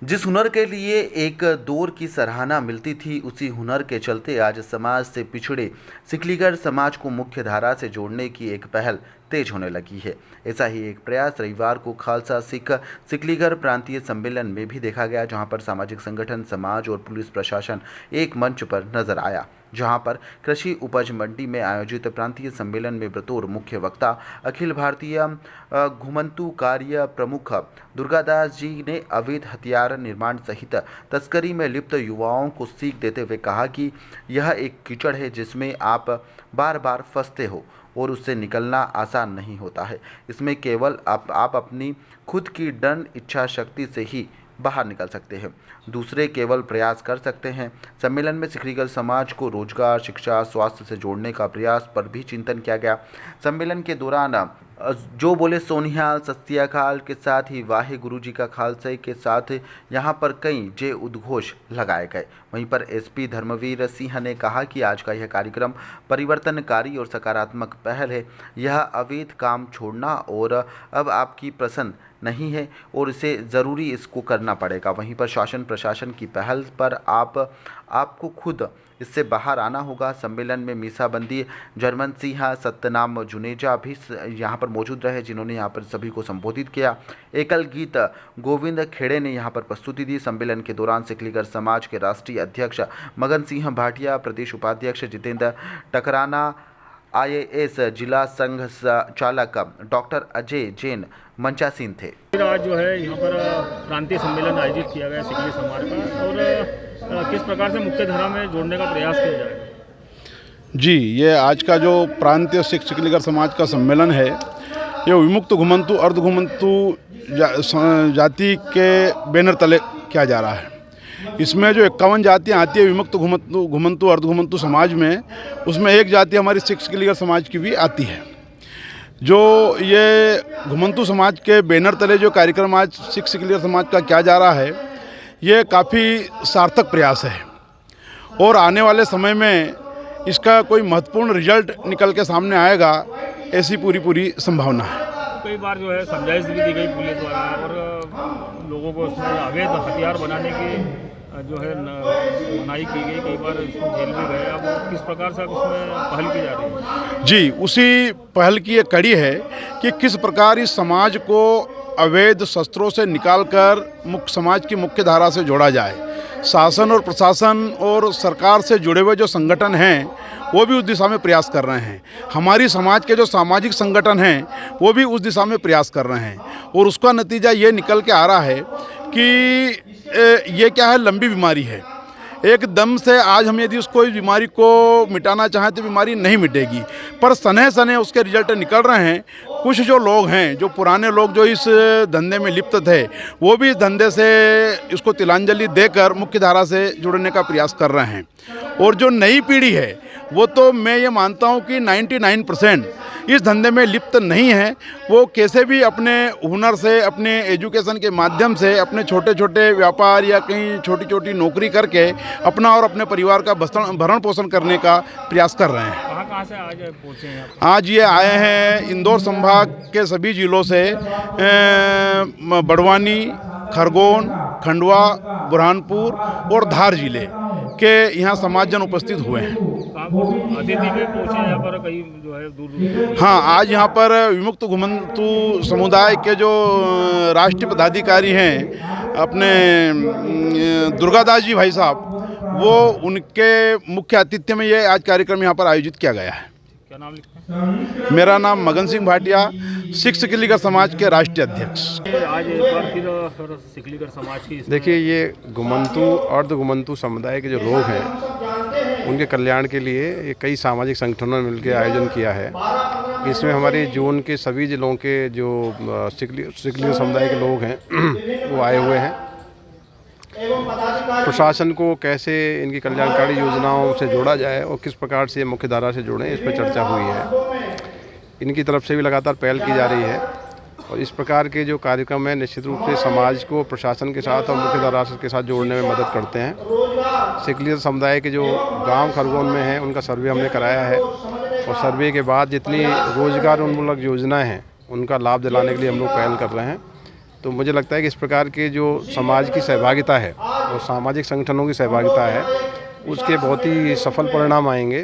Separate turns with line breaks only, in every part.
जिस हुनर के लिए एक दौर की सराहना मिलती थी, उसी हुनर के चलते आज समाज से पिछड़े सिकलीगढ़ समाज को मुख्य धारा से जोड़ने की एक पहल तेज होने लगी है। ऐसा ही एक प्रयास रविवार को खालसा सिख सिकलीगढ़ प्रांतीय सम्मेलन में भी देखा गया, जहां पर सामाजिक संगठन, समाज और पुलिस प्रशासन एक मंच पर नजर आया। जहां पर कृषि उपज मंडी में आयोजित प्रांतीय सम्मेलन में बतौर मुख्य वक्ता अखिल भारतीय घुमंतू कार्य प्रमुख दुर्गादास जी ने अवैध हथियार निर्माण सहित तस्करी में लिप्त युवाओं को सीख देते हुए कहा कि यह एक कीचड़ है जिसमें आप बार बार फंसते हो और उससे निकलना आसान नहीं होता है। इसमें केवल आप अपनी खुद की दृढ़ इच्छा शक्ति से ही बाहर निकल सकते हैं, दूसरे केवल प्रयास कर सकते हैं। सम्मेलन में सिकलीगढ़ समाज को रोजगार, शिक्षा, स्वास्थ्य से जोड़ने का प्रयास पर भी चिंतन किया गया। सम्मेलन के दौरान जो बोले सोनिहाल, सत्याकाल के साथ ही वाहे गुरु जी का खालसे के साथ यहाँ पर कई जय उद्घोष लगाए गए। वहीं पर एसपी धर्मवीर सिंह ने कहा कि आज का यह कार्यक्रम परिवर्तनकारी और सकारात्मक पहल है। यह अवैध काम छोड़ना और अब आपकी प्रसन्न नहीं है और इसे ज़रूरी इसको करना पड़ेगा। वहीं पर शासन प्रशासन की पहल पर आपको खुद इससे बाहर आना होगा। सम्मेलन में मीसाबंदी जर्मन सिंह, सत्यनाम जुनेजा भी यहाँ पर मौजूद रहे, जिन्होंने यहाँ पर सभी को संबोधित किया। एकल गीत गोविंद खेड़े ने यहाँ पर प्रस्तुति दी। सम्मेलन के दौरान सिकलीगढ़ समाज के राष्ट्रीय अध्यक्ष मगन सिंह भाटिया, प्रदेश उपाध्यक्ष जितेंद्र टकराना, IAS जिला संघ चालक डॉक्टर अजय जैन मंचासीन थे।
आज जो है यहाँ पर प्रांतीय सम्मेलन आयोजित किया गया सिकली समाज का, और किस प्रकार से मुख्य धारा में जोड़ने का प्रयास किया जाएगा?
जी, ये आज का जो प्रांतीय सिकलीगढ़ समाज का सम्मेलन है, ये विमुक्त घुमंतु अर्ध घुमंतु जाति के बैनर तले किया जा रहा है। इसमें जो 51 जातियाँ आती है विमुक्त घुमंतु अर्ध घुमंतु समाज में, उसमें एक जाति हमारी सिकलीगढ़ समाज की भी आती है। जो ये घुमंतु समाज के बैनर तले जो कार्यक्रम आज सिकलीगढ़ समाज का किया जा रहा है, ये काफ़ी सार्थक प्रयास है और आने वाले समय में इसका कोई महत्वपूर्ण रिजल्ट निकल के सामने आएगा, ऐसी पूरी संभावना है।
कई बार जो है समझाइश भी दी गई पुलिस द्वारा और लोगों को उसमें अवैध हथियार बनाने की जो है मनाही की गई, कई बार इसको जेल भी गए। अब किस प्रकार से उसमें पहल की जा रही है?
जी, उसी पहल की एक कड़ी है कि किस प्रकार इस समाज को अवैध शस्त्रों से निकालकर समाज की मुख्य धारा से जोड़ा जाए। शासन और प्रशासन और सरकार से जुड़े हुए जो संगठन हैं, वो भी उस दिशा में प्रयास कर रहे हैं। हमारी समाज के जो सामाजिक संगठन हैं, वो भी उस दिशा में प्रयास कर रहे हैं और उसका नतीजा ये निकल के आ रहा है कि ये क्या है, लंबी बीमारी है। एकदम से आज हम यदि उसको इस बीमारी को मिटाना चाहें तो बीमारी नहीं मिटेगी, पर सने सने उसके रिजल्ट निकल रहे हैं। कुछ जो लोग हैं, जो पुराने लोग जो इस धंधे में लिप्त थे, वो भी इस धंधे से इसको तिलांजलि देकर मुख्य धारा से जुड़ने का प्रयास कर रहे हैं। और जो नई पीढ़ी है, वो तो मैं ये मानता हूँ कि 99% इस धंधे में लिप्त नहीं है। वो कैसे भी अपने हुनर से, अपने एजुकेशन के माध्यम से, अपने छोटे छोटे व्यापार या कहीं छोटी छोटी नौकरी करके अपना और अपने परिवार का भरण पोषण करने का प्रयास कर रहे हैं।
कहाँ से आज पहुँचे हैं?
आज ये आए हैं इंदौर संभाग के सभी जिलों से, बड़वानी, खरगोन, खंडवा, बुरहानपुर और धार जिले के यहाँ समाजजन उपस्थित हुए हैं।
अतिथि में पहुँचे यहाँ पर कई जो है दूर?
हाँ, आज यहाँ पर विमुक्त घुमंतु समुदाय के जो राष्ट्रीय पदाधिकारी हैं, अपने दुर्गादास जी भाई साहब, वो उनके मुख्य आतिथ्य में ये आज कार्यक्रम यहाँ पर आयोजित किया गया है।
क्या नाम लिखा है?
मेरा नाम मगन सिंह भाटिया, सिकलीगढ़ समाज के राष्ट्रीय अध्यक्ष।
आज एक बार फिर सिकलीगढ़ समाज की,
देखिए, ये घुमंतु अर्ध घुमंतु समुदाय के जो लोग हैं, उनके कल्याण के लिए ये कई सामाजिक संगठनों ने मिलकर आयोजन किया है। इसमें हमारे जोन के सभी जिलों के जो सिकलीगढ़ समुदाय के लोग हैं वो आए हुए हैं। प्रशासन को कैसे इनकी कल्याणकारी योजनाओं से जोड़ा जाए और किस प्रकार से मुख्य धारा से जोड़ें, इस पर चर्चा हुई है। इनकी तरफ से भी लगातार पहल की जा रही है और इस प्रकार के जो कार्यक्रम है, निश्चित रूप से समाज को प्रशासन के साथ और मुख्य धारा के साथ जोड़ने में मदद करते हैं। सिकलीगढ़ समुदाय के जो गांव खरगोन में हैं, उनका सर्वे हमने कराया है और सर्वे के बाद जितनी रोजगार उन्मूलक योजनाएं हैं, उनका लाभ दिलाने के लिए हम लोग पहल कर रहे हैं। तो मुझे लगता है कि इस प्रकार के जो समाज की सहभागिता है और सामाजिक संगठनों की सहभागिता है उसके बहुत ही सफल परिणाम आएंगे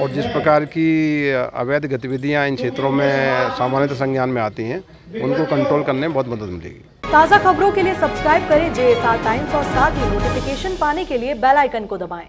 और जिस प्रकार की अवैध गतिविधियां इन क्षेत्रों में सामान्यतः संज्ञान में आती हैं उनको कंट्रोल करने में बहुत मदद मिलेगी।
ताज़ा खबरों के लिए सब्सक्राइब करें JSR टाइम्स और साथ ही नोटिफिकेशन पाने के लिए बेल आइकन को दबाएं।